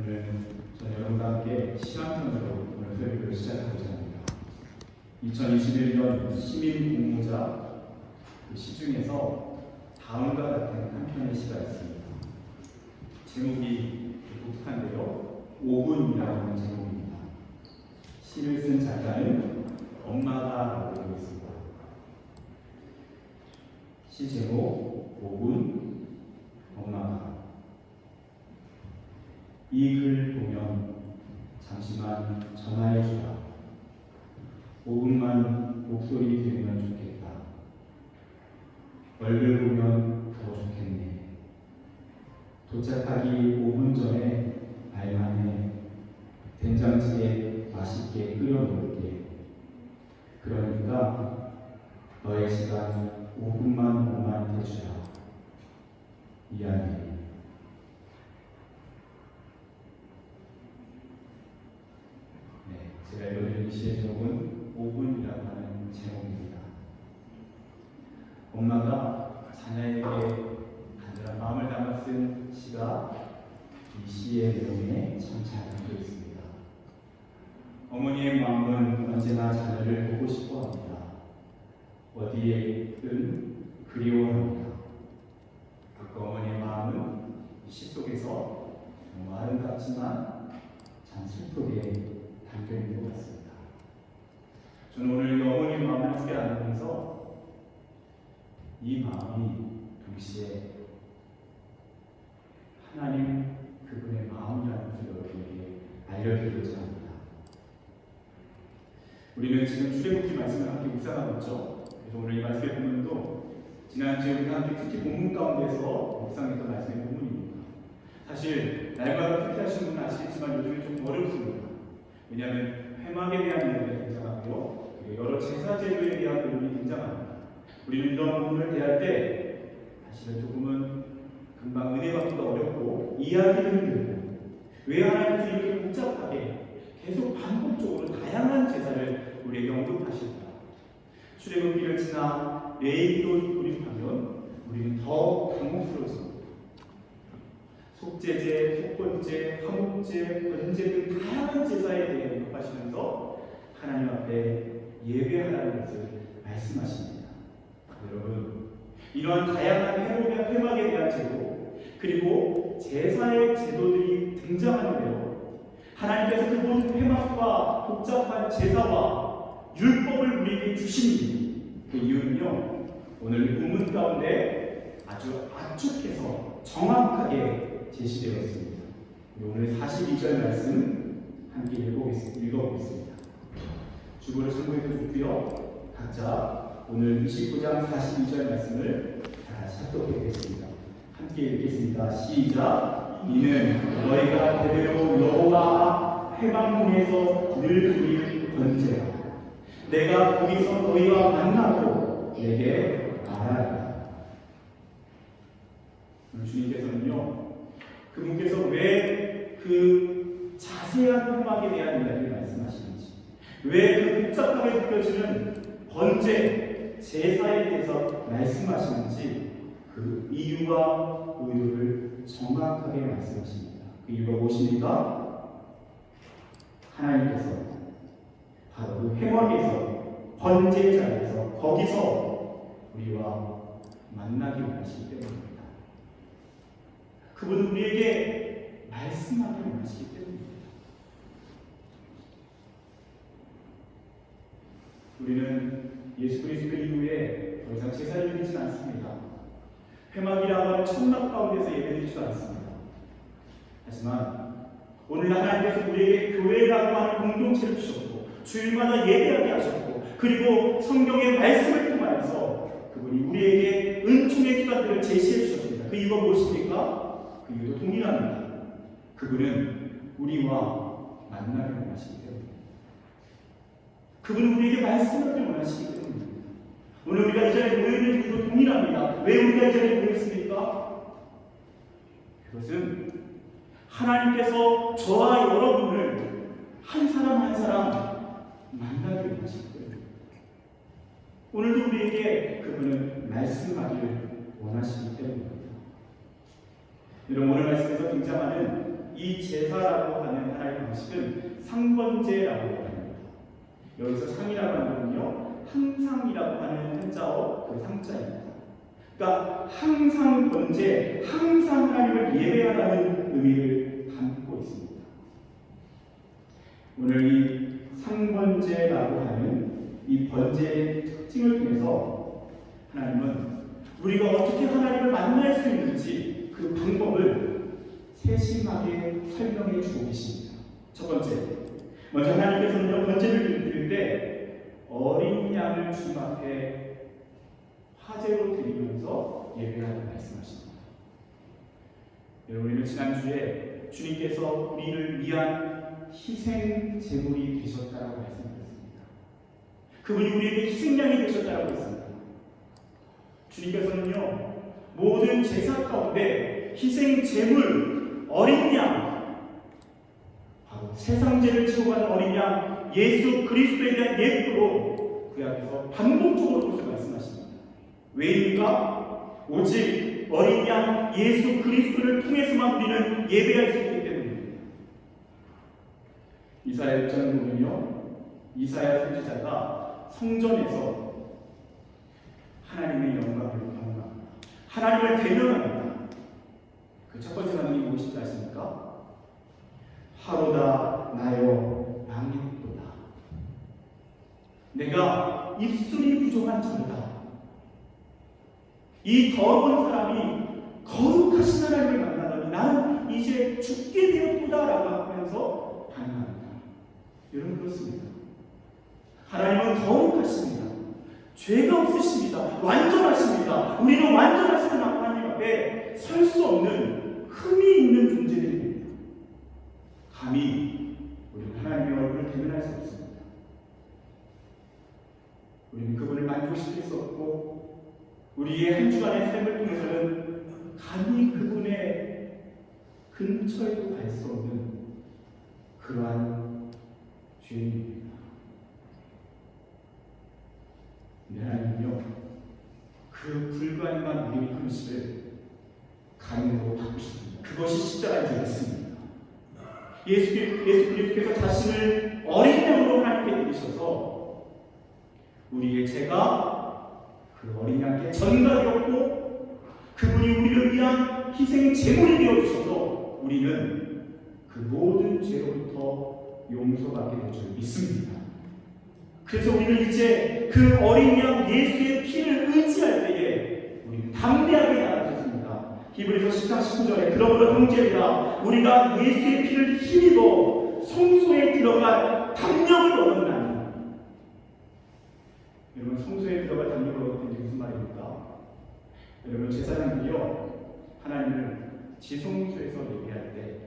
오늘은 전 여러분과 함께 신앙편으로 오늘 설교를 시작하고자 합니다. 2021년 시민 공모자 시 중에서 다음과 같은 한 편의 시가 있습니다. 제목이 독특한데요. 5분이라는 제목입니다. 시를 쓴 작가는 엄마다라고 되어 있습니다. 시 제목 5분 엄마다. 이 글 보면 잠시만 전화해주라. 5분만 목소리 들으면 좋겠다. 얼굴 보면 더 좋겠네. 도착하기 5분 전에 말만 해. 된장찌개 맛있게 끓여 놓을게. 그러니까 너의 시간 5분만 해주라. 미안해. 제가 읽어드린 이 시의 제목은 5분이라고 하는 제목입니다. 엄마가 자녀에게 간절한 마음을 담아 쓴 시가 이 시의 내용에 참 잘 담겨 있습니다. 어머니의 마음은 언제나 자녀를 보고 싶어 합니다. 어디에든 그리워합니다. 그 어머니의 마음은 이 시 속에서 정말 아름답지만 참 슬프게 담겨있는 것 같습니다. 저는 오늘 이 어머니의 마음을 함께 나누면서 이 마음이 동시에 하나님 그분의 마음이라는 것을 여러분에게 알려드리고자 합니다. 우리는 지금 출애굽기 말씀을 함께 묵상하고 있죠. 그래서 오늘 이 말씀의 본문도 지난주에 우리가 함께 특히 본문 가운데서 묵상했던 말씀의 본문입니다. 사실 날마다 특히 하시는 분은 아시겠지만 요즘에 좀 어렵습니다. 왜냐하면 회막에 대한 내용이 등장하고요, 여러 제사제도에 대한 내용이 등장합니다. 우리는 이런 부분을 대할 때 사실은 조금은 금방 은혜 받기가 어렵고 이해하기도 힘들고, 왜 하나님께서 이렇게 복잡하게 계속 반복적으로 다양한 제사를 우리에게 언급하실까? 출애굽기를 지나 레위기로 돌입하면 우리는 더 당혹스러워집니다. 속죄제, 속건제, 화목제, 번제 등 다양한 제사에 대해 언급하시면서 하나님 앞에 예배하라는 것을 말씀하십니다. 여러분, 이러한 다양한 회막에 대한 제도, 그리고 제사의 제도들이 등장하는데요, 하나님께서 그 모든 회막과 복잡한 제사와 율법을 우리에게 주신 그 이유는요, 오늘 본문 가운데 아주 압축해서 정확하게 제시되어 있습니다. 오늘 42절 말씀 함께 읽어보겠습니다. 주보를 참고해서 좋고요. 각자 오늘 29장 42절 말씀을 다시 합독하겠습니다. 함께 읽겠습니다. 시작. 이는 너희가 대대로 여호와 회막문에서 늘 드릴 번제라. 내가 거기서 너희와 만나고 내게 말하리라. 주님께서는요, 그분께서 왜 그 자세한 회막에 대한 이야기를 말씀하시는지, 왜 그 복잡하게 느껴지는 번제, 제사에 대해서 말씀하시는지 그 이유와 의도를 정확하게 말씀하십니다. 그 이유가 무엇입니까? 하나님께서 바로 그 회막에서, 번제자에서, 거기서 우리와 만나기 원하시기 때문입니다. 그분은 우리에게 말씀하기 원하시기 때문입니다. 우리는 예수 그리스도 이후에 더 이상 제사를 드리지 않습니다. 회막이라고 하는 천막 가운데서 예배드리지도 않습니다. 하지만 오늘 하나님께서 우리에게 교회라고 하는 공동체를 주셨고, 주일마다 예배하게 하셨고, 그리고 성경의 말씀을 통하여서 그분이 우리에게 은총의 수단들을 제시해 주셨습니다. 그 이유가 무엇입니까? 그 이유도 동일합니다. 그분은 우리와 만나기 원하시기 때문입니다. 그분은 우리에게 말씀하기 원하시기 때문입니다. 오늘 우리가 이 자리에 모여있는 이유도 동일합니다. 왜 우리가 이 자리에 모였습니까? 그것은 하나님께서 저와 여러분을 한 사람 한 사람 만나기 원하시기 때문입니다. 오늘도 우리에게 그분은 말씀하기를 원하시기 때문입니다. 여러분, 오늘 말씀에서 등장하는 이 제사라고 하는 하나의 방식은 상번제라고 합니다. 여기서 상이라고 하는 건요, 항상이라고 하는 한자어 그 상자입니다. 그러니까 항상 번제, 항상 하나님을 예배하라는 의미를 담고 있습니다. 오늘 이 상번제라고 하는 이 번제의 특징을 통해서 하나님은 우리가 어떻게 하나님을 만날 수 있는지 그 방법을 세심하게 설명해 주고 계십니다. 첫 번째, 먼저 하나님께서는 번제를 드릴 때 어린 양을 주님 앞에 화제로 드리면서 예배하라고 말씀하십니다. 우리는 지난주에 주님께서 우리를 위한 희생 제물이 되셨다라고 말씀드렸습니다. 그분이 우리에게 희생양이 되셨다라고 했습니다. 주님께서는요, 모든 제사 가운데 희생 제물, 어린 양, 바로 세상 죄를 치워가는 어린 양 예수 그리스도에 대한 예표로 그 앞에서 반복적으로 그것을 말씀하십니다. 왜입니까? 오직 어린 양 예수 그리스도를 통해서만 우리는 예배할 수 있기 때문입니다. 이사야 6장을 보면요, 이사야 선지자가 성전에서 하나님의 영광을 경험합니다. 하나님을 대면합니다. 그 첫 번째 반응이 무엇인지 아십니까? 하로다 나여 망했도다. 내가 입술이 부족한 자로다. 이 더러운 사람이 거룩하신 하나님을 만나더니 나는 이제 죽게 되었도다라고 하면서 반응합니다. 여러분, 그렇습니다. 하나님은 거룩하십니다. 죄가 없으십니다. 완전하십니다. 우리는 완전하신 하나님 앞에 설 수 없는 흠이 있는 존재들입니다. 감히 우리는 하나님의 얼굴을 대면할 수 없습니다. 우리는 그분을 만족시킬 수 없고 우리의 한 주간의 삶을 통해서는 감히 그분의 근처에도 갈 수 없는 그러한 죄인입니다. 하나님은요, 그 불가능한 우리의 현실을 가능으로 바꾸십니다. 그것이 십자가의 죄였습니다. 예수 그리스도께서 자신을 어린 양으로 하나님께 드리셔서 우리의 죄가 그 어린 양께 전가되었고 그분이 우리를 위한 희생 제물이 되어주셔서 우리는 그 모든 죄로부터 용서받게 될 줄 믿습니다. 그래서 우리는 이제 그 어린 양 예수의 피를 의지할 때에 우리는 담대하게 나아졌습니다. 히브리서 10장 19절에 그러므로 형제들아 우리가 예수의 피를 힘입어 성소에 들어갈 담력을 얻었나니. 여러분, 성소에 들어갈 담력을 얻었던 게 무슨 말입니까? 여러분, 제사장들이요, 하나님을 지성소에서 예배할 때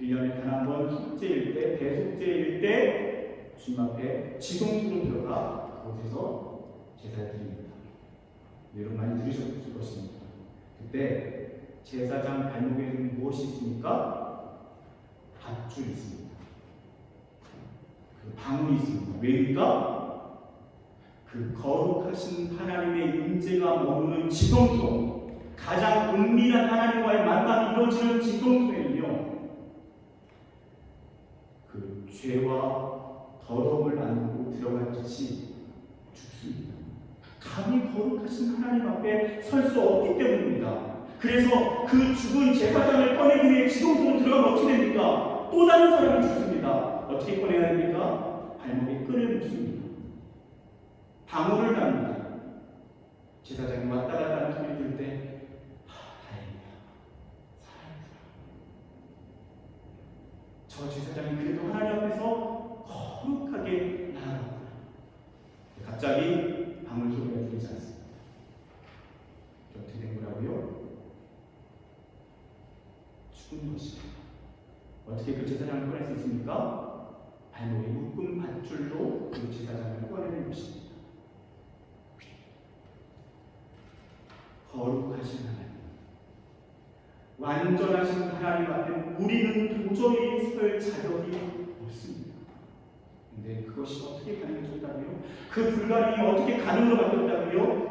1년에 단 한 번 속죄일 때, 대속죄일 때 주님 앞에 지성소로 들어가 그곳에서 제사를 드립니다. 여러분 많이 들으셨을 것입니다. 그때 제사장 발목에는 무엇이 있습니까? 밧줄이 있습니다. 그 방울이 있습니다. 왜입니까? 그 거룩하신 하나님의 임재가 머무는 지성소, 가장 은밀한 하나님과의 만남이 이루어지는 지성소에는요, 그 죄와 더러움을 안고 들어갈 것이 죽습니다. 감히 거룩하신 하나님 앞에 설 수 없기 때문입니다. 그래서 그 죽은 제사장을 꺼내기 위해 지성소로 들어가면 어떻게 됩니까? 또 다른 사람이 죽습니다. 어떻게 꺼내야 됩니까? 발목에 끈을 묶습니다. 방울을 답니다. 제사장이 왔다 갔다 하는 소리 들을 때 다행이다. 살아있다. 저 제사장이 그래도 하나님 앞에서 거룩하게 나아갑니다. 갑자기 방울 소리가 들리지 않습니다. 어떻게 된 거라고요? 죽은 것입니다. 어떻게 그 제사장을 꺼낼 수 있습니까? 발목에 묶은 밧줄로 그 제사장을 꺼내는 것입니다. 거룩하신 하나님, 완전하신 하나님 앞에 우리는 도저히 설 자격이 없습니다. 근데 그것이 어떻게 가능해졌다고요? 그 불가능이 어떻게 가능으로 바뀌었다고요?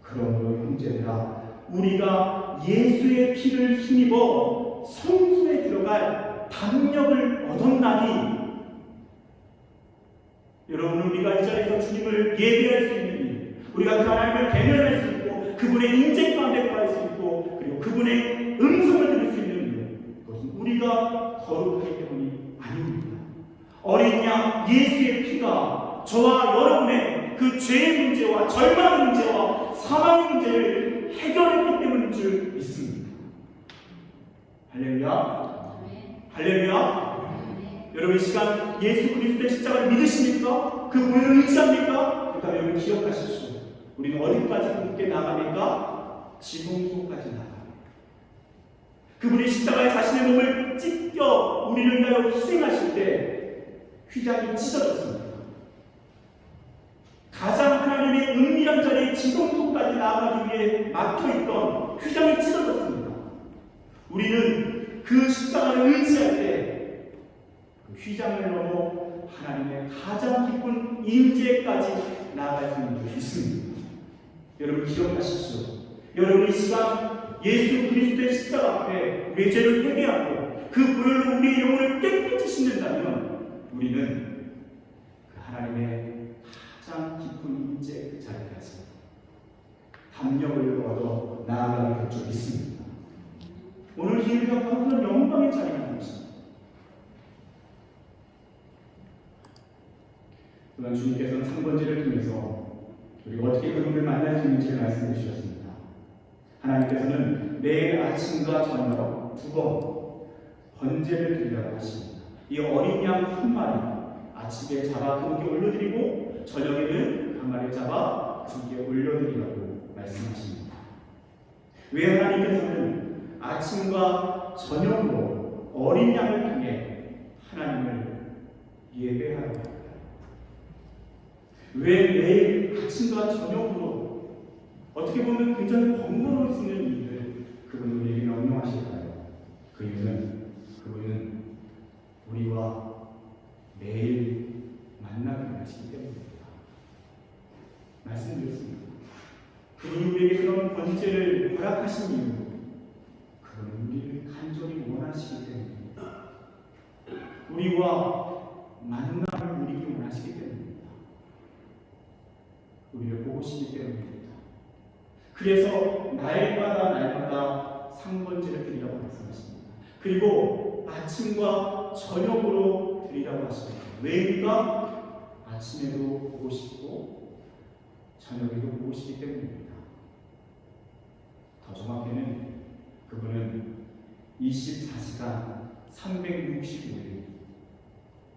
그러므로 형제들아, 우리가 예수의 피를 힘입어 성소에 들어가 들어갈 담력을 얻었나니, 여러분, 우리가 이 자리에서 주님을 예배할 수 있는 일, 우리가 그 하나님을 대면할 수 있고 그분의 인재 가운데 거할 수 있고 그리고 그분의 음성을 들을 수 있는 일, 그것은 우리가 거룩하기 때문이 아닙니다. 어린 양 예수의 피가 저와 여러분의 그 죄의 문제와 절망의 문제와 사망의 문제를 해결했기 때문인 줄 믿습니다. 할렐루야. 할렐루야. 여러분, 이 시간 예수 그리스도의 십자가를 믿으십니까? 그 보혈을 의지합니까? 그다음에 여러분 기억하십시오. 우리는 어디까지 함께 나갑니까? 지성소까지 나갑니다. 그분이 십자가에 자신의 몸을 찢겨 우리를 위하여 희생하실 때 휘장이 찢어졌습니다. 가장 하나님의 은밀한 자리에 지성소까지 나아가기 위해 막혀있던 휘장이 찢어졌습니다. 우리는 그 십자가를 의지할 때 그 휘장을 넘어 하나님의 가장 깊은 임재까지 나아갈 수 있는 줄 믿습니다. 여러분 기억하십시오. 여러분, 이 시간 예수 그리스도의 십자가 앞에 우리의 죄를 회개하고 그 보혈로 우리의 영혼을 깨끗이 씻는다면 우리는 그 하나님의 가장 깊은 임재 그 자리까지 담력을 얻어 나아가게 될 줄 믿습니다. 오늘 예배가 바로 그런 영광의 자리라는 것입니다. 또한 주님께서는 상번제를 통해서 우리가 어떻게 그분을 만날 수 있는지를 말씀해 주셨습니다. 하나님께서는 매일 아침과 저녁 두 번 번제를 드리라고 하십니다. 이 어린 양 한 마리 아침에 잡아 그분께 올려드리고 저녁에는 한 마리 잡아 그분께 올려드리라고 말씀하십니다. 왜 하나님께서는 아침과 저녁으로 어린 양을 통해 하나님을 예배하라고 합니다? 왜 매일 아침과 저녁으로 어떻게 보면 굉장히 번거로울 수 있는 일을 그분은 우리에게 명령하실까요? 그 이유는 그분은 우리와 매일 만나게 하시기 때문입니다. 말씀드렸습니다. 그분이 우리에게 그런 번제를 허락하신 이유, 그분은 우리를 간절히 원하시기 때문입니다. 우리와 만남을 누리기 원하시기 때문입니다. 우리를 보시기 때문입니다. 그래서 날마다 상번제를 드리라고 말씀하십니다. 그리고 아침과 저녁으로 드리라고 하십니다. 왜 우리가 아침에도 보고 싶고 저녁에도 보고 싶기 때문입니다. 더 정확히는 그분은 24시간 365일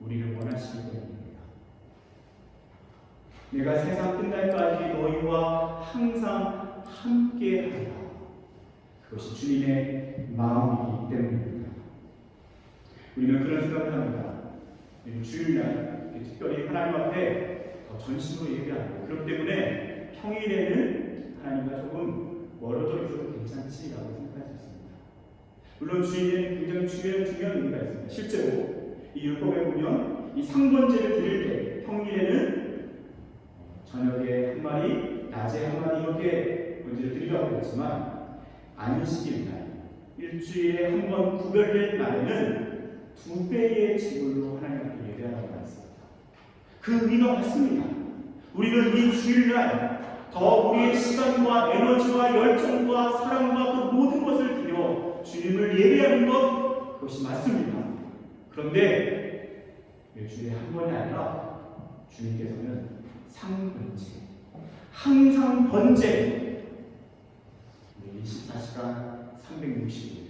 우리를 원하시기 때문입니다. 내가 세상 끝날까지 너희와 항상 함께하리라. 그것이 주님의 마음이기 때문입니다. 우리는 그런 생각을 합니다. 주일날 특별히 하나님 앞에 더 전심으로 예배하고, 그렇기 때문에 평일에는 하나님과 조금 멀어져 있어도 괜찮지라고 생각할 수 있습니다. 물론 주일에는 굉장히 중요한 의미가 있습니다. 실제로 이 율법에 보면 이 상번제를 드릴 때 평일에는 저녁에 한 마리, 낮에 한 마리 이렇게 번제를 드리라고 했지만 안식일날, 일주일에 한 번 구별된 날에는 2배의 지불로 하나님 앞에 예배하라고 했습니다. 그 의미가 맞습니다. 우리는 이 주일날 더 우리의 시간과 에너지와 열정과 사랑과 그 모든 것을 들여 주님을 예배하는 것, 그것이 맞습니다. 그런데 일주일에 한 번이 아니라 주님께서는 상번제, 항상 번제, 24시간 360일,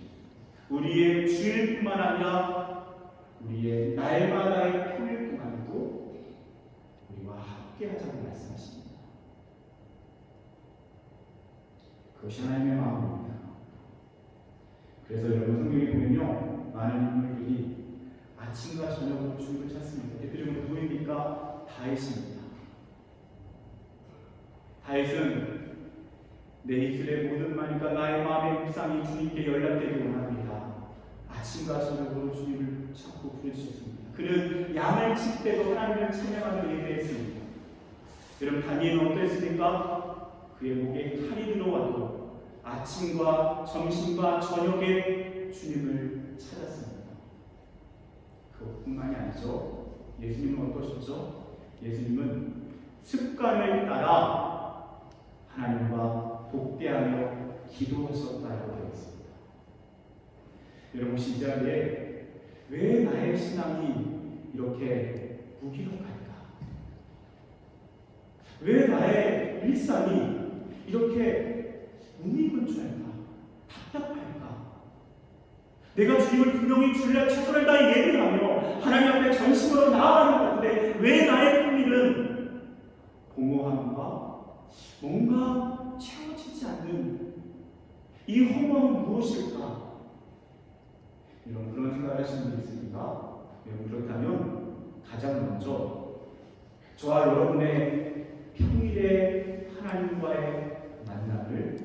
우리의 주일뿐만 아니라 우리의 날마다의 평일동안도 우리와 함께하자고 말씀하십니다. 그것이 하나님의 마음입니다. 그래서 여러분 성경에 보면요, 많은 인물들이 아침과 저녁으로 주님을 찾습니다. 대표적으로 누구입니까? 다윗입니다. 다윗은 내 입술의 모든 말과 나의 마음의 묵상이 주님께 연락되기 원합니다. 아침과 저녁으로 주님을 찾고 부르셨습니다. 그는 양을 칠 때도 하나님을 찬양하며 예배했습니다. 여러분, 다니엘은 어땠습니까? 그의 목에 칼이 들어와도 아침과 점심과 저녁에 주님을 찾았습니다. 그것뿐만이 아니죠. 예수님은 어떠셨죠? 예수님은 습관을 따라 하나님과 독대하며 기도하셨다고 되어 있습니다. 여러분, 혹시 이 자리에 왜 나의 신앙이 이렇게 무기력할까? 왜 나의 일상이 이렇게 무미건조할까? 답답할까? 내가 주님을 분명히 주일날 최선을 다해 예배하며 하나님 앞에 전심으로 나아가는 것 같은데 왜 나의 꿈일은 공허함과 뭔가 채워지지 않는 이 허무함은 무엇일까? 이런 그런 생각을 하시는 분이 있습니까? 여러분, 그렇다면 가장 먼저 저와 여러분의 평일의 하나님과의 만남을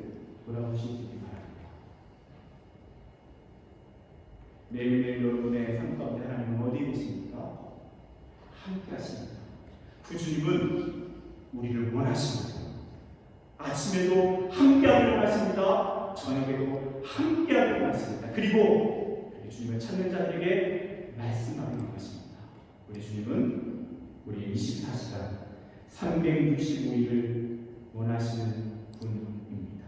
돌아보실 수 있기 바랍니다. 매일매일 여러분의 삶 가운데 하나님은 어디 계십니까? 함께 하십니다. 그 주님은 우리를 원하십니다. 아침에도 함께하기를 원하십니다. 저녁에도 함께하기를 원하십니다. 그리고 주님을 찾는 자들에게 말씀하기를 원하십니다. 우리 주님은 우리 24시간 365일을 원하시는 분입니다.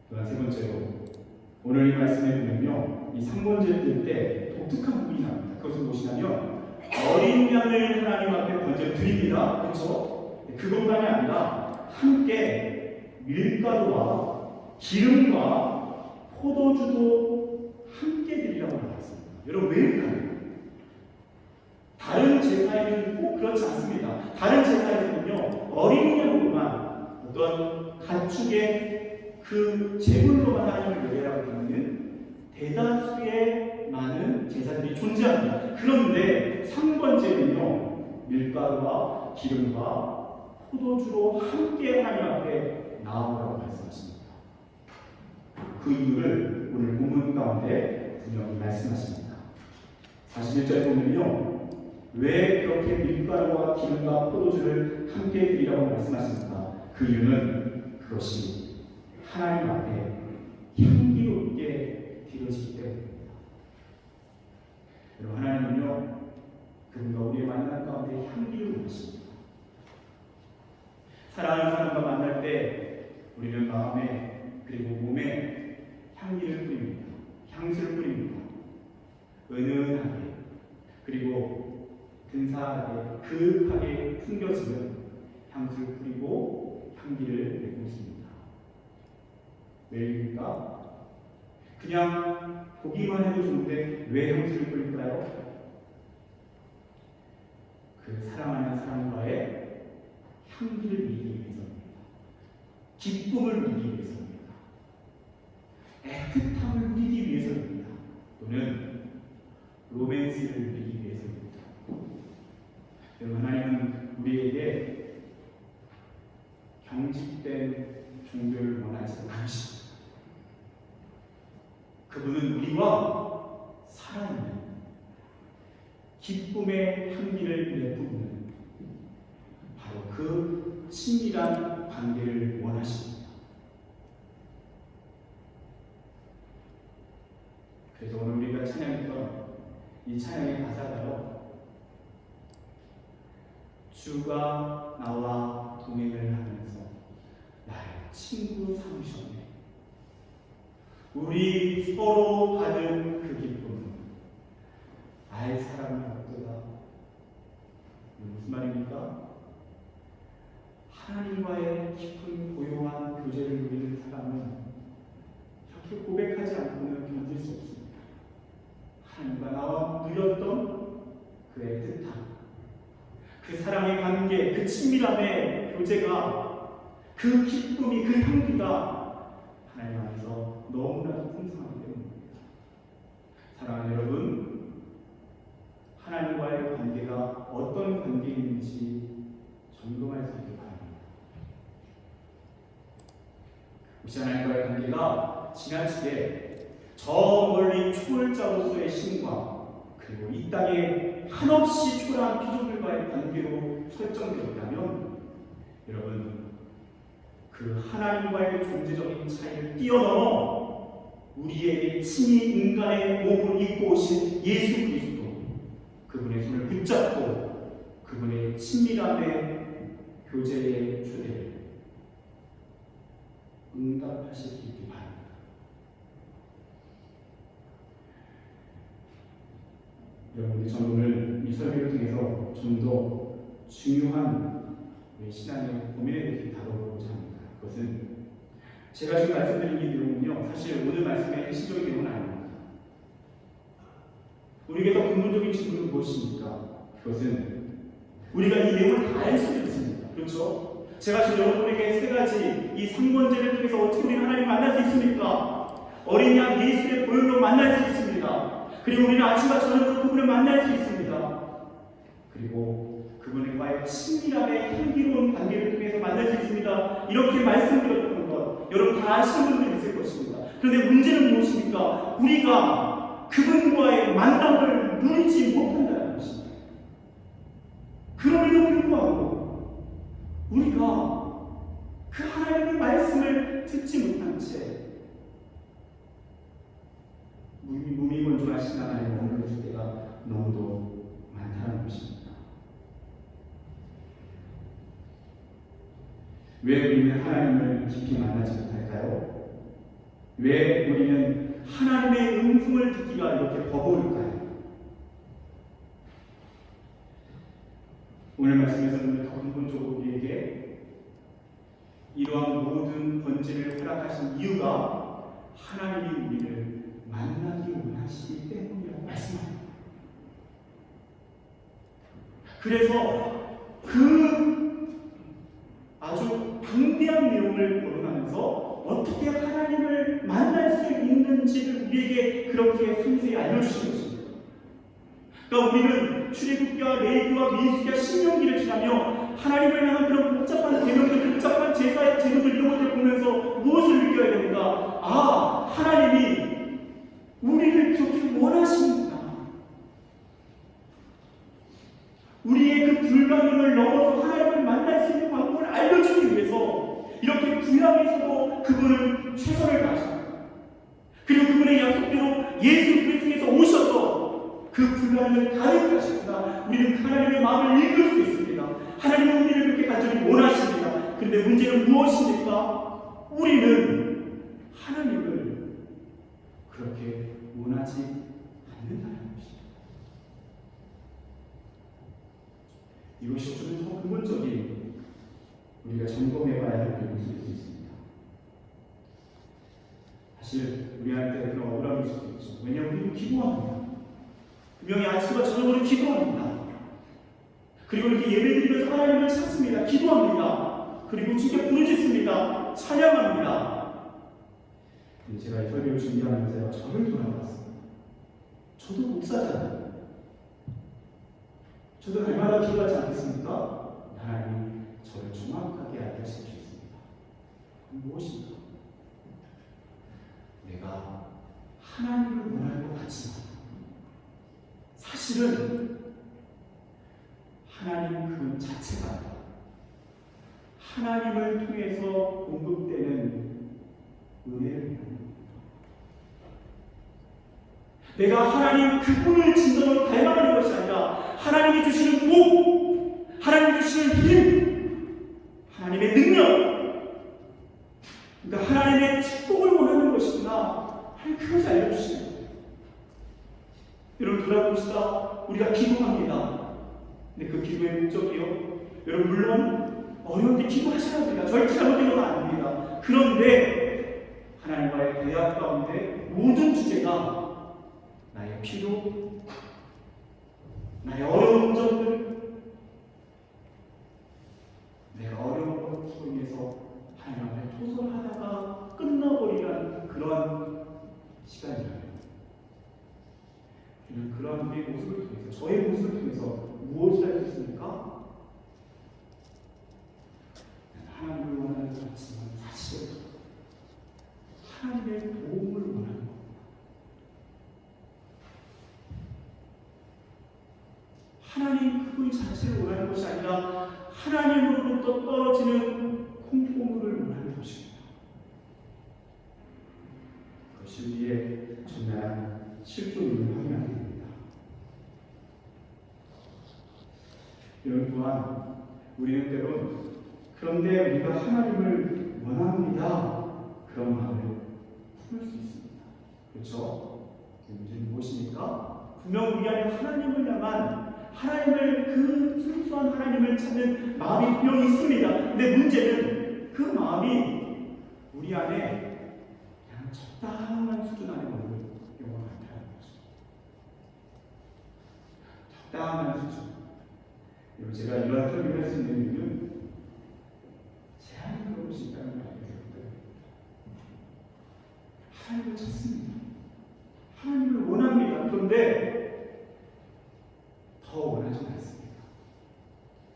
또한 세 번째로 오늘 이 말씀에 보면요, 이 3번째 때 독특한 부분이 나옵니다. 그것은 무엇이냐면 어린 양을 하나님 앞에 번제로 드립니다. 그렇죠? 그것만이 아니라 함께 밀가루와 기름과 포도주도 함께 드리라고 말했습니다. 여러분, 왜 이럴까요? 다른 제사에는 꼭 그렇지 않습니다. 다른 제사에서는요, 어린 양으로만 어떤 가축의 그 제물로만 하나님을 예배하고 있는 대다수의 많은 제사들이 존재합니다. 그런데 3번째는요, 밀가루와 기름과 포도주로 함께 하나님 앞에 나오라고 말씀하십니다. 그 이유를 오늘 본문 가운데 분명히 말씀하십니다. 41절에 보면요, 왜 그렇게 밀가루와 기름과 포도주를 함께 드리라고 말씀하십니까? 그 이유는 그것이 하나님 앞에 향기롭게 드려지기 때문입니다. 여러분, 하나님은요, 그분과 우리의 만남 가운데 향기를 원하십니다. 사랑하는 사람과 만날 때 우리는 마음에 그리고 몸에 향기를 뿌립니다. 향수를 뿌립니다. 은은하게 그리고 근사하게 그윽하게 풍겨지는 향수를 뿌리고 향기를 내고 있습니다. 왜입니까? 그냥 보기만 해도 좋은데 왜 향수를 뿌릴까요? 그 사랑하는 사람과의 향기를 누리기 위해서입니다. 기쁨을 누리기 위해서입니다. 애틋함을 누리기 위해서입니다. 또는 로맨스를 누리기 위해서입니다. 여러분, 하나님은 우리에게 경직된 종교를 원하지 않으십니다. 그분은 우리와 살아있는 기쁨의 향기를 내뿜는 바로 그 친밀한 관계를 원하십니다. 그래서 오늘 우리가 찬양했던 이 찬양의 가사가요, 주가 나와 동행을 하면서 나를 친구 삼으셨네. 우리 서로 받은 그 기쁨은 알 사람이 없도다. 무슨 말입니까? 하나님과의 깊은 고요한 교제를 누리는 사람은 이렇게 고백하지 않고는 견딜 수 없습니다. 하나님과 나와 누렸던 그 애틋함, 그 사랑의 관계, 그 친밀함의 교제가, 그 기쁨이, 그 향기가 하나님 안에서 너무나도 풍성하기 때문입니다. 사랑하는 여러분, 하나님과의 관계가 어떤 관계인지 점검할 수 있길 바랍니다. 혹시 하나님과의 관계가 지나치게 저 멀리 초월자로서의 신과 그리고 이 땅에 한없이 초라한 피조물과의 관계로 설정되었다면 여러분, 그 하나님과의 존재적인 차이를 뛰어넘어 우리에게 친히 인간의 몸을 입고 오신 예수 그리스도, 그분의 손을 붙잡고 그분의 친밀함의 교제의 초대를 응답하실 수 있기 바랍니다. 여러분들, 저는 오늘 이 설교를 통해서 좀 더 중요한 신앙의 고민에 대해서 다뤄보고자 합니다. 그것은 제가 지금 말씀드린 이 내용은요, 사실 오늘 말씀의 핵심적인 내용은 아닙니다. 우리에게 더 근본적인 질문은 무엇입니까? 그것은 우리가 이 내용을 다 알 수도 있습니다. 그렇죠? 제가 지금 여러분에게 세 가지 이 3번제를 통해서 어떻게 우리는 하나님을 만날 수 있습니까? 어린 양 예수의 보혈로 만날 수 있습니다. 그리고 우리는 아침과 저녁으로 그분을 만날 수 있습니다. 그리고 그분과의 친밀함의 향기로운 관계를 통해서 만날 수 있습니다. 이렇게 말씀드렸던 것 여러분 다 아시는 분들이 있을 것입니다. 그런데 문제는 무엇입니까? 우리가 그분과의 만남을 누리지 못한다는 것입니다. 그럼에도 불구하고 우리가 그 하나님의 말씀을 듣지 못한 채 무미건조하신 하나님을 엉뚱할 때가 너무도 많다는 것입니다. 왜 우리는 하나님을 깊이 만나지 못할까요? 왜 우리는 하나님의 음성을 듣기가 이렇게 버거울까요? 오늘 말씀에서는 더 근본적으로 우리에게 이러한 모든 번제를 허락하신 이유가 하나님이 우리를 만나기 원하시기 때문이라고 말씀합니다. 그래서 그 아주 방대한 내용을 거론하면서 어떻게 하나님을 만날 수 있는지를 우리에게 그렇게 상세히 알려주신 것입니다. 그러니까 우리는 출애굽기와 레위기와 민수기와 신명기를 지나며 하나님을 향한 그런 복잡한 계명들, 복잡한 제사의 제도들 이런 것들을 보면서 무엇을 느껴야 됩니까? 아, 하나님이 우리를 그렇게 원하시는구나. 우리의 그 불가능을 넘어서 하나님을 만날 수 있는 방법을 알려주기 위해서 이렇게 구약에서도 그분은 최선을 다하십니다. 그리고 그분의 약속대로 예수 그리스도께서 오셔서 그 불가능을 가능하십니다. 우리는 하나님의 마음을 읽을 수 있습니다. 하나님은 우리를 그렇게 간절히 원하십니다. 그런데 문제는 무엇입니까? 우리는 하나님을 그렇게 원하지 않는다는 것입니다. 이것이 좀 더 근본적인 우리가 점검해봐야 할 부분일 수 있습니다. 사실 우리한테 그런 억울함이 있을 수 있죠. 왜냐하면 우리는 기도합니다. 분명히 아침과 저녁으로 기도합니다. 그리고 이렇게 예배드리면서 하나님을 찾습니다. 기도합니다. 그리고 주께 부르짖습니다. 찬양합니다. 근데 제가 이 설교를 준비하면서 저를 돌아봤습니다. 저도 목사잖아요. 저도 날마다 기도하지 않겠습니까? 하나님 저를 정확하게 알게 하실 수 있습니다. 그럼 무엇입니까? 내가 하나님을 원할 것 같지만 사실은 하나님 그 자체가 하나님을 통해서 공급되는 은혜를 내가 하나님 그분을 진정으로 닮아가는 것이 아니라 하나님이 주시는 복, 하나님이 주시는 힘, 하나님의 능력, 그러니까 하나님의 축복을 원하는 것이구나 하나님 그것을 알려주시는 거예요. 여러분 돌아봅시다. 우리가 기도합니다. 근데 그 기도의 목적이요, 여러분 물론 어려운데 기도하셔야 됩니다. 절대 잘못된 건 아닙니다. 그런데 하나님과의 대화 가운데 모든 주제가 나의 필요, 나의 어려운 점들, 내가 어려운 것으로 인해서 하나님을 토설하다가 끝나버리는 그런 시간이라면 우리는 그런 우리의 모습을 통해서, 저의 모습을 통해서 무엇을 할 수 있습니까? 하나님을 원하는 것 같지만 사실 하나님의 도움을 원하는 것, 하나님 그분 자체를 원하는 것이 아니라 하나님으로부터 떨어지는 콩고물을 원하는 것입니다. 그것이 우리의 전날한 실존을 확인하게 됩니다. 이런 또한 우리는 때론 그런데 우리가 하나님을 원합니다. 그런 마음을 품을 수 있습니다. 그렇죠? 문제는 무엇입니까? 분명 우리 안에 하나님을 향한 하나님을 그 순수한 하나님을 찾는 마음이 분명히 있습니다. 근데 문제는 그 마음이 우리 안에 그냥 적당한 수준 안에 머무는 경우가 많다는 거죠. 적당한 수준. 그리고 제가 이런 설교를 할 수 있는 이유는 제 안에 그런 것이 있다는 걸 알게 되었거든요. 하나님을 찾습니다. 하나님을 원합니다. 그런데 더 원하지 않습니다.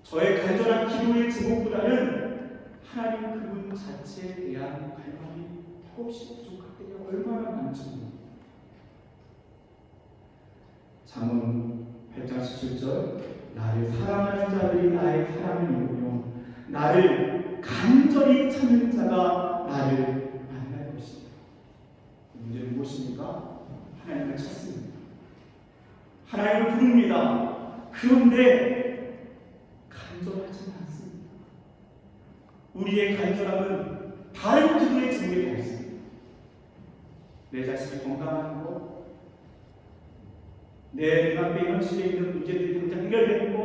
저의 간절한 기도의 제목보다는 하나님 그분 자체에 대한 갈망이 턱없이 부족할 때가 얼마나 많은지 모릅니다. 잠언 8장 17절 나를 사랑하는 자들이 나의 사랑을 이루며 나를 간절히 찾는 자가 나를 만날 것이다. 문제는 무엇입니까? 하나님을 찾습니다. 하나님을 부릅니다. 그런데 간절하지는 않습니다. 우리의 간절함은 다른 기도의 제목에 가 있습니다. 내 자신이 건강한 것, 내 눈앞에 현실에 있는 문제들이 당장 해결되는 것,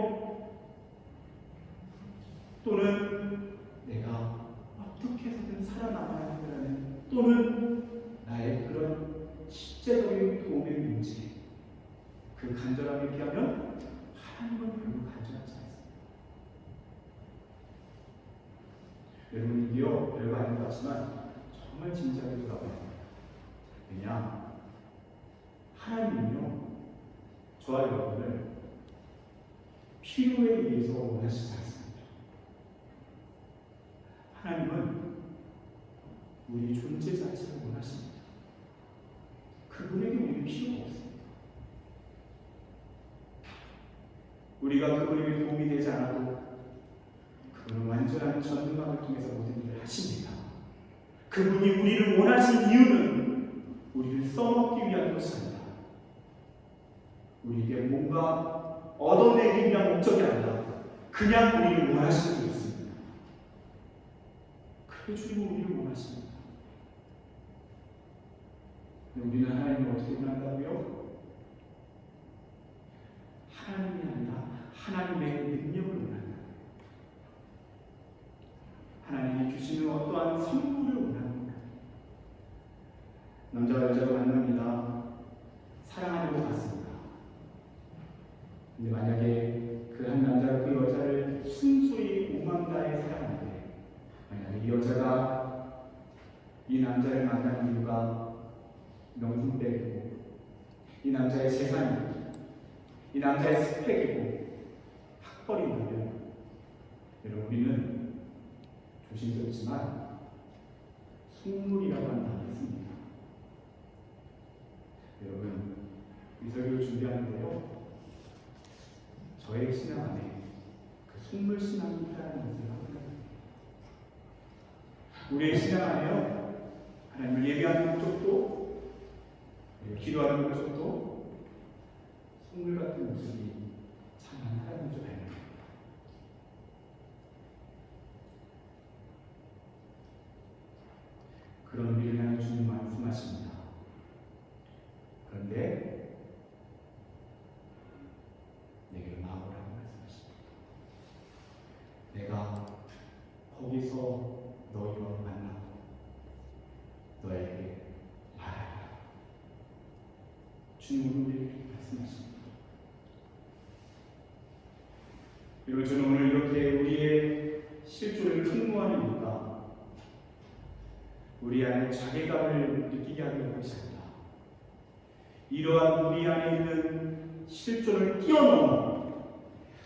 또는 내가 어떻게 해서든 살아남아야 한다는, 또는 나의 그런 실제적인 도움의 문제, 그 간절함에 비하면 하나님은 별로 간절하지 않습니다. 여러분, 이게요, 별거 아닌 것 같지만 정말 진지하게 돌아봐야 합니다. 왜냐? 하나님은요, 저와 여러분을 필요에 의해서 원하시지 않습니다. 하나님은 우리 존재 자체를 원하십니다. 그분에게 우리는 필요가 없습니다. 우리가 그분에게 도움이 되지 않아도 그분은 완전한 전능감을 통해서 모든 일을 하십니다. 그분이 우리를 원하신 이유는 우리를 써먹기 위한 것이 아니라 우리에게 뭔가 얻어내기 위한 목적이 아니라 그냥 우리를 원하시는 게 있습니다. 그게 주님은 우리를 원하십니다. 우리는 하나님을 어떻게 원한다고요? 하나님이 아니라 하나님의 능력을 원한다. 하나님이 주시는 어떠한 선물을 원합니다. 남자와 여자가 만납니다. 사랑하려고 갔습니다. 근데 만약에 그 한 남자가 그 여자를 순수히 오만 다해 사랑하는데 만약에 이 여자가 이 남자를 만난 이유가 명분때문이고 이 남자의 재산이고 이 남자의 스펙이고 학벌이면 여러분 우리는 조심스럽지만 속물이라고 하는 단어가 있습니다. 여러분 이 설교를 준비하는데요, 저의 신앙 안에 그 속물 신앙이 있다는 것을 합니다. 우리의 신앙 안에요, 하나님을 예배하는 쪽도 기도하는 쪽도 속물 같은 모습이 참 많다는 것을 알게 됩니다. 그런 우리를 향해 주님 말씀하십니다. 그런데 내게 나오라고 말씀하십니다. 내가 거기서 너희와 만나고 너에게 말하리라. 주님은 우리에게 말씀하십니다. 그리고 저는 오늘 이렇게 우리의 실존을 풍부하는 이유가 우리 안에 자괴감을 느끼게 하는 것이 아니라 이러한 우리 안에 있는 실존을 뛰어넘어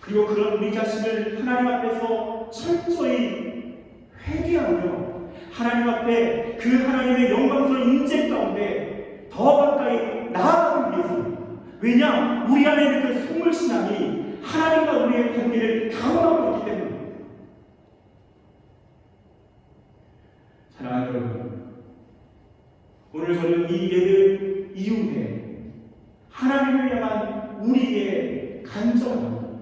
그리고 그런 우리 자신을 하나님 앞에서 철저히 회개하며 하나님 앞에 그 하나님의 영광스러운 인재 가운데 더 가까이 나아가기 위해서입니다. 왜냐? 우리 안에 있는 그 속물 신앙이 하나님과 우리의 관계를 강화하고 있기 때문입니다. 사랑하는 여러분, 오늘 저는 이 예배 이후에 하나님을 향한 우리의 간절함,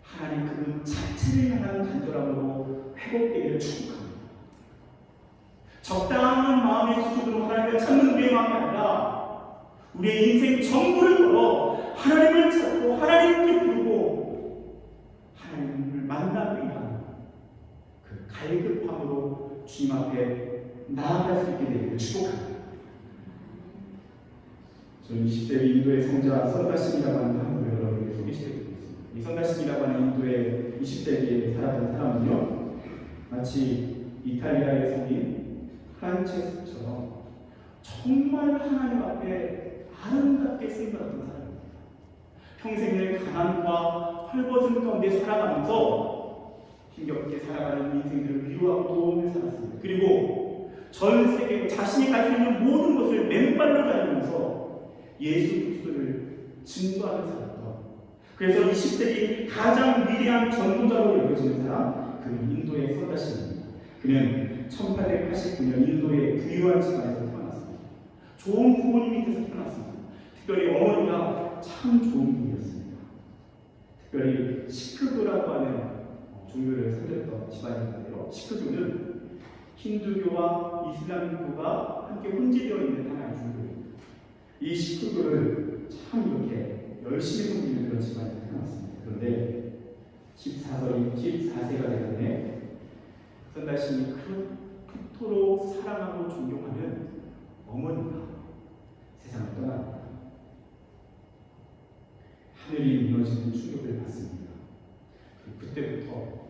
하나님 그분 자체를 향한 간절함으로 회복되기를 축복합니다. 적당한 마음의 수준으로 하나님을 찾는 우리의 마음이 아니라 우리의 인생 전부를 걸어 하나님을 찾고 하나님께 부르고 하나님을 만나기 위한 그 갈급함으로 주님 앞에 나아갈 수 있게 되기를 축복합니다. 저는 20세기 인도의 성자 선다신이라고 하는 한분을 여러분에게 소개시켜드리겠습니다. 이 선다신이라고 하는 인도의 20세기에 살았던 사람은요, 마치 이탈리아의 성인 프란체스처럼 정말 하나님 앞에 아름답게 생각했던 사람입니다. 평생을 가난과 헐벗은 가운데 살아가면서 힘겹게 살아가는 인생들을 위로하고 도움을 살았습니다. 그리고 전 세계 자신이 갈 수 있는 모든 것을 맨발로 다니면서 예수 그리스도를 증거하는 사람이다. 그래서 20세기 가장 위대한 전도자로 여겨지는 사람, 그는 인도의 선다신입니다. 그는 1889년 인도의 부유한 집안에서 태어났습니다. 좋은 부모님 밑에서 태어났습니다. 특별히 어머니가 참 좋은 분이었습니다. 특별히 시크교라고 하는 종교를 섬겼던 집안이었는데요. 시크교는 힌두교와 이슬람교가 함께 혼재되어 있는 하나의 종교입니다. 이 시크교를 참 이렇게 열심히 섬기는 그런 집안에서 태어났습니다. 그런데 14세가 되던 선다신이 그토록 사랑하고 존경하는 어머니가 세상을 떠납니다. 하늘이 무너지는 충격을 받습니다. 그때부터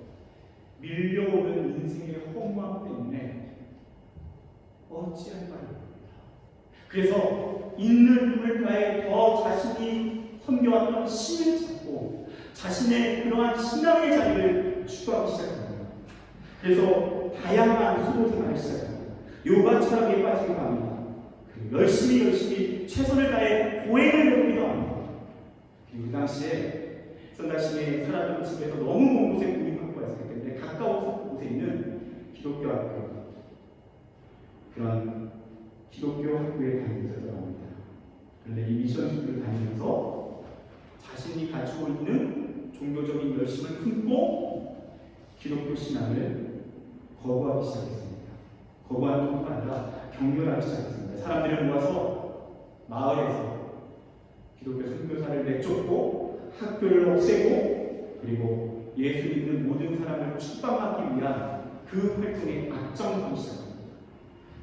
밀려오는 인생의 허무함 때문에 어찌할 바를 모릅니다. 그래서 있는 힘을 다해 더 자신이 섬겨왔던 신을 찾고 자신의 그러한 신앙의 자리를 추구하기 시작합니다. 그래서 다양한 수도 생활을 시작합니다. 요가 철학에 빠지기도 합니다. 그리고 열심히 최선을 다해 고행을 배우기도 합니다. 그리고 그 당시에 선다신이 살았던 집에서 너무 먼 곳에 공립학교가 있었기 때문에 가까운 곳에 있는 기독교 학교, 그런 기독교 학교에 다니고 있었다고 합니다. 그런데 이 미션 스쿨을 다니면서 자신이 가지고 있는 종교적인 열심을 품고 기독교 신앙을 거부하기 시작했습니다. 거부하는 것뿐 아니라 경멸하기 시작했습니다. 사람들을 모아서 마을에서 기독교 선교사를 내쫓고 학교를 없애고 그리고 예수 믿는 모든 사람을 축방하기 위한 그 활동에 앞장서기 시작합니다.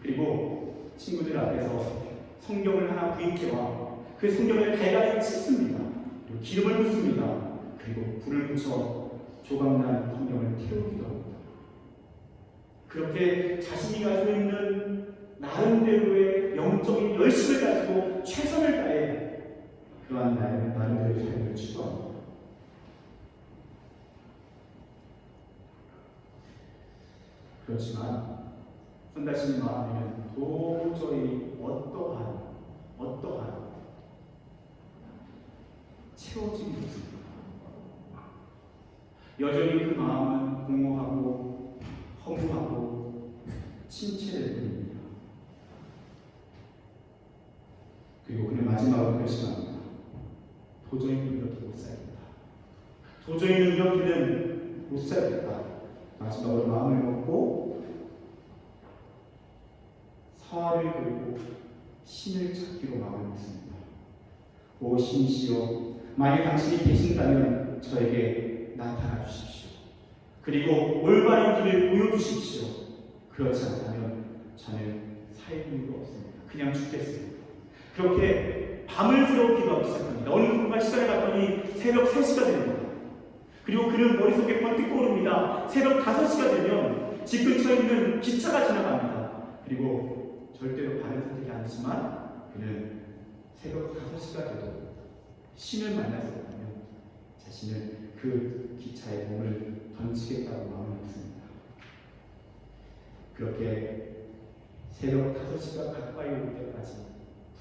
그리고 친구들 앞에서 성경을 하나 구입해와 그 성경을 갈갈이 찢습니다. 그리고 기름을 붓습니다. 그리고 불을 붙여 조각난 성경을 태우기도 합니다. 그렇게 자신이 가지고 있는 나름대로의 영적인 열심을 가지고 최선을 다해 그러한 나름대로의 삶을 추구합니다. 그렇지만 선다신의 마음에는 도저히 어떠한 채워지지 못습니다. 여전히 그 마음은 공허하고 허무하고 침체될 뿐입니다. 그리고 그는 마지막으로 결심합니다. 도저히는 이렇게 못 살겠다. 도저히는 이렇게는 못 살겠다. 마지막으로 마음을 먹고 사활을 걸고 신을 찾기로 마음을 먹습니다. 오 신이시여, 만약 당신이 계신다면 저에게 나타나 주십시오. 그리고 올바른 길을 보여주십시오. 그렇지 않다면 저는 살 이유가 없습니다. 그냥 죽겠습니다. 그렇게 밤을 새워 기도하기 시작합니다. 어느 순간 시간을 갔더니 새벽 3시가 됩니다. 그리고 그는 머릿속에 번뜩 떠오릅니다. 새벽 5시가 되면 집 근처에 있는 기차가 지나갑니다. 그리고 절대로 바른 선택이 아니지만 그는 새벽 5시가 돼도 신을 만날 수 없다면 자신은 그 기차에 몸을 던지겠다고 마음을 먹습니다. 그렇게 새벽 5시가 가까이 올 때까지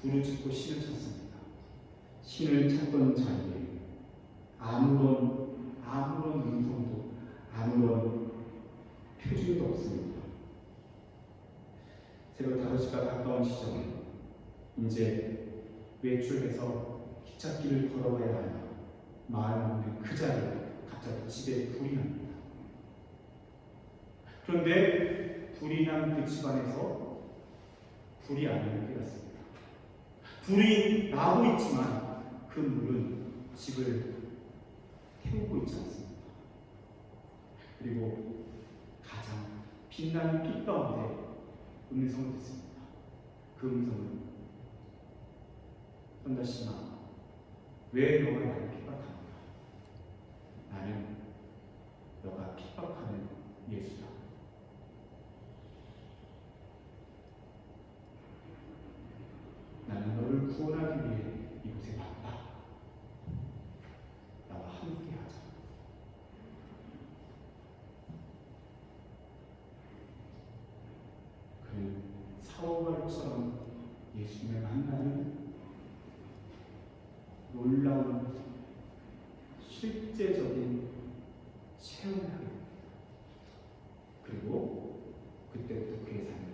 부르짖고 신을 찾습니다. 신을 찾던 자리에 아무런 음성도 아무런 표준도 없습니다. 새벽 5시가 가까운 시점, 이제 외출해서 기찻길을 걸어가야 하나 마을 없는 그 자리에 갑자기 집에 불이 납니다. 그런데 불이 난 그 집안에서 불이 아니를 깨닫습니다. 불이 나고 있지만 그 물은 집을 태우고 있지 않습니다. 그리고 가장 빛나는 빛 가운데 음성을 듣습니다. 그 음성은 헌다시마, 왜 너가 나를 핍박하는가? 나는 너가 핍박하는 예수다. 나는 너를 구원하기 위해 이곳에 왔다. 나와 함께하자. 그는 사오바루처럼 예수님을 만나는 놀라운 실제적인 체험을 하게 됩니다. 그리고 그때부터 그의 삶은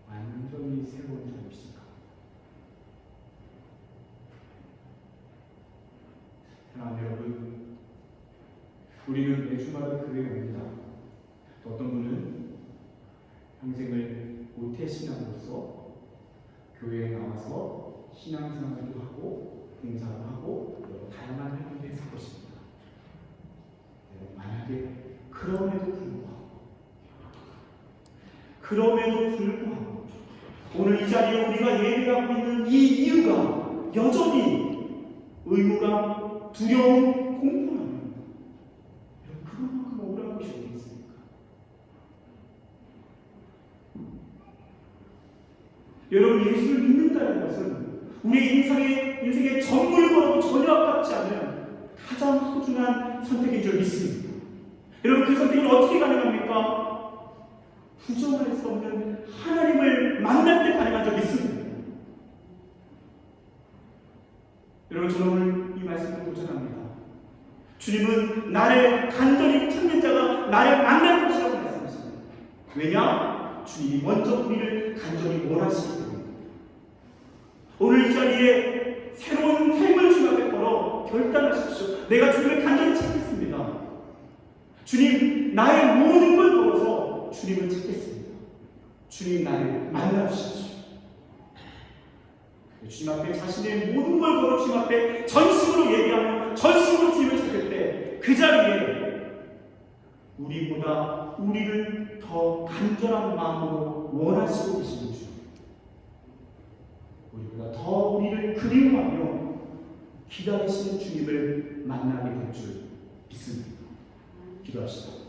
완전히 새로운 삶을 시작합니다. 사랑하는 여러분, 우리는 매주마다 교회에 옵니다. 또 어떤 분은 평생을 모태신앙으로서 교회에 나와서 신앙생활도 하고 봉사도 하고 여러 다양한 활동을 했을 것입니다. 만약에 그럼에도 불구하고 오늘 이 자리에 우리가 예배하고 있는 이 이유가 여전히 의무감, 두려움, 공포라면 그만큼 억울한 것이 어디 있습니까? 여러분, 예수를 믿는다는 것은 우리 인생의 전부를 걸어도 전혀 아깝지 않은 가장 소중한 선택인 줄 믿습니다. 여러분, 그 선택은 어떻게 가능합니까? 부정할 수 없는 하나님을 만날 때 가능한 줄 믿습니다. 여러분, 저는 오늘 이 말씀을 도전합니다. 주님은 나를 간절히 찾는 자가 나를 만날 것이라고 말씀하십니다. 왜냐? 주님이 먼저 우리를 간절히 원하시기 때문에. 오늘 이 자리에 새로운 삶을 주님 앞에 걸어 결단하십시오. 내가 주님을 간절히 찾겠습니다. 주님, 나의 모든 걸 걸어서 주님을 찾겠습니다. 주님, 나를 만나주십시오. 주님 앞에 자신의 모든 걸 걸어 주님 앞에 전심으로 예비하며 전심으로 주님을 찾을 때 그 자리에 우리보다 우리를 더 간절한 마음으로 원하시고 계시는 주, 우리보다 더 우리를 그리워하며 기다리시는 주님을 만나게 될 줄 믿습니다. 기도합시다.